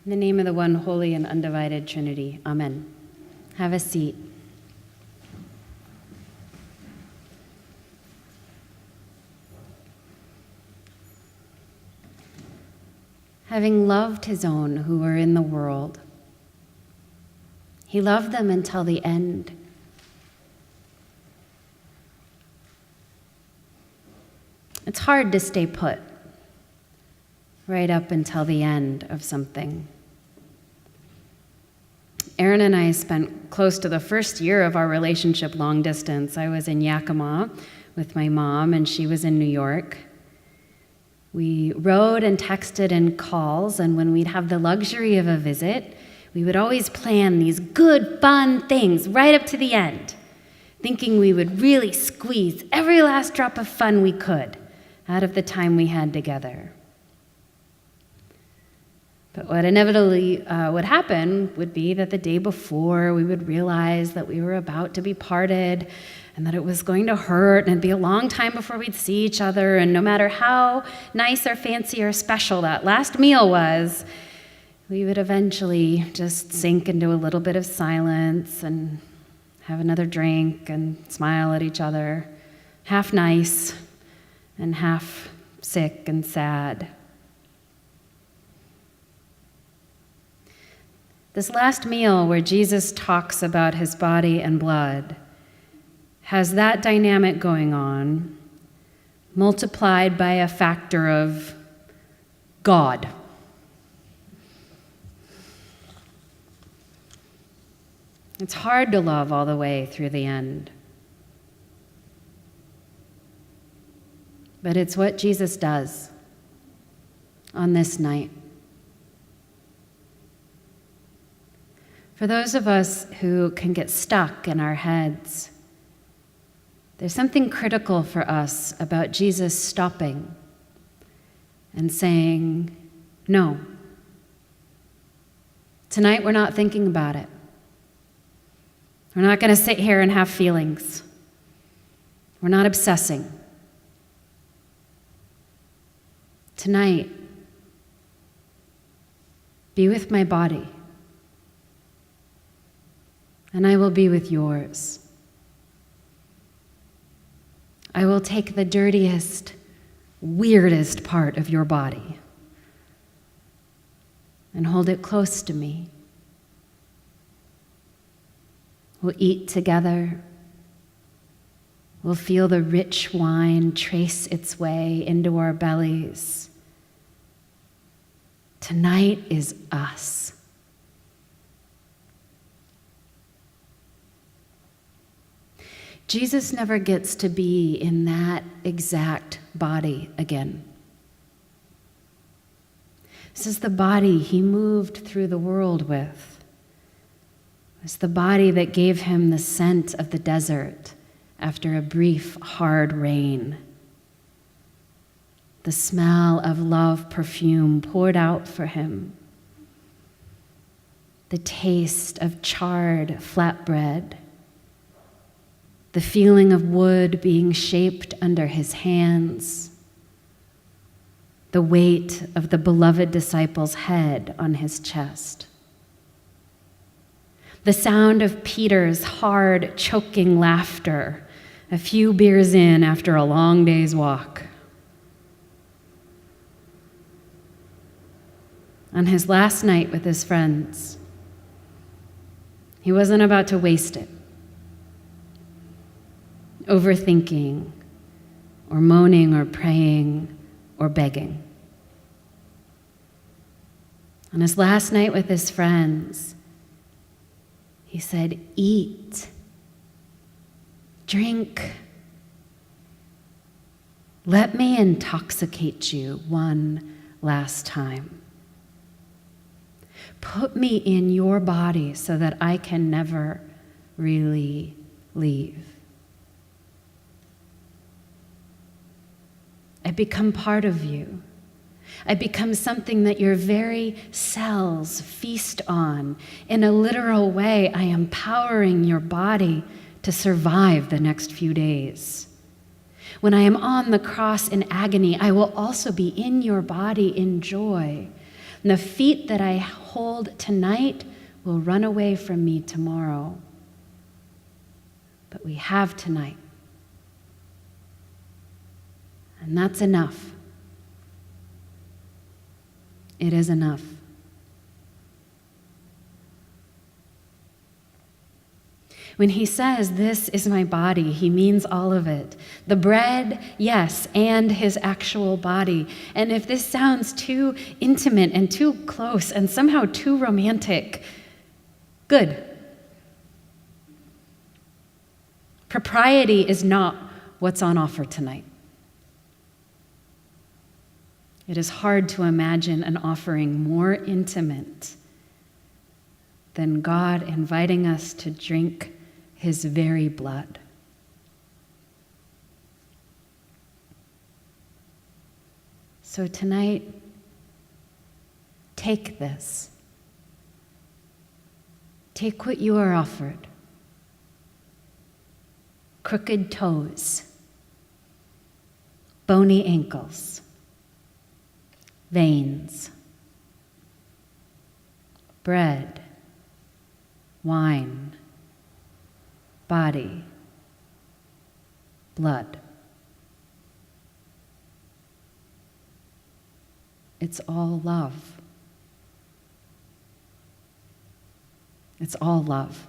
In the name of the one holy and undivided Trinity, amen. Have a seat. Having loved his own who were in the world, he loved them until the end. It's hard to stay put right up until the end of something. Aaron and I spent close to the first year of our relationship long distance. I was in Yakima with my mom, and she was in New York. We wrote and texted and calls, and when we'd have the luxury of a visit, we would always plan these good, fun things right up to the end, thinking we would really squeeze every last drop of fun we could out of the time we had together. But what inevitably would happen would be that the day before we would realize that we were about to be parted and that it was going to hurt and it'd be a long time before we'd see each other, and no matter how nice or fancy or special that last meal was, we would eventually just sink into a little bit of silence and have another drink and smile at each other, half nice and half sick and sad. This last meal where Jesus talks about his body and blood has that dynamic going on, multiplied by a factor of God. It's hard to love all the way through the end. But it's what Jesus does on this night. For those of us who can get stuck in our heads, there's something critical for us about Jesus stopping and saying, no. Tonight we're not thinking about it. We're not going to sit here and have feelings. We're not obsessing. Tonight, be with my body, and I will be with yours. I will take the dirtiest, weirdest part of your body and hold it close to me. We'll eat together. We'll feel the rich wine trace its way into our bellies. Tonight is us. Jesus never gets to be in that exact body again. This is the body he moved through the world with. It's the body that gave him the scent of the desert after a brief, hard rain. The smell of love perfume poured out for him. The taste of charred flatbread. The feeling of wood being shaped under his hands. The weight of the beloved disciple's head on his chest. The sound of Peter's hard, choking laughter a few beers in after a long day's walk. On his last night with his friends, he wasn't about to waste it, overthinking or moaning or praying or begging. On his last night with his friends, he said, eat, drink. Let me intoxicate you one last time. Put me in your body so that I can never really leave. I become part of you. I become something that your very cells feast on. In a literal way, I am powering your body to survive the next few days. When I am on the cross in agony, I will also be in your body in joy. And the feet that I hold tonight will run away from me tomorrow. But we have tonight. And that's enough. It is enough. When he says, "This is my body," he means all of it. The bread, yes, and his actual body. And if this sounds too intimate and too close and somehow too romantic, good. Propriety is not what's on offer tonight. It is hard to imagine an offering more intimate than God inviting us to drink his very blood. So tonight, take this. Take what you are offered. Crooked toes, bony ankles, veins, bread, wine, body, blood. It's all love. It's all love.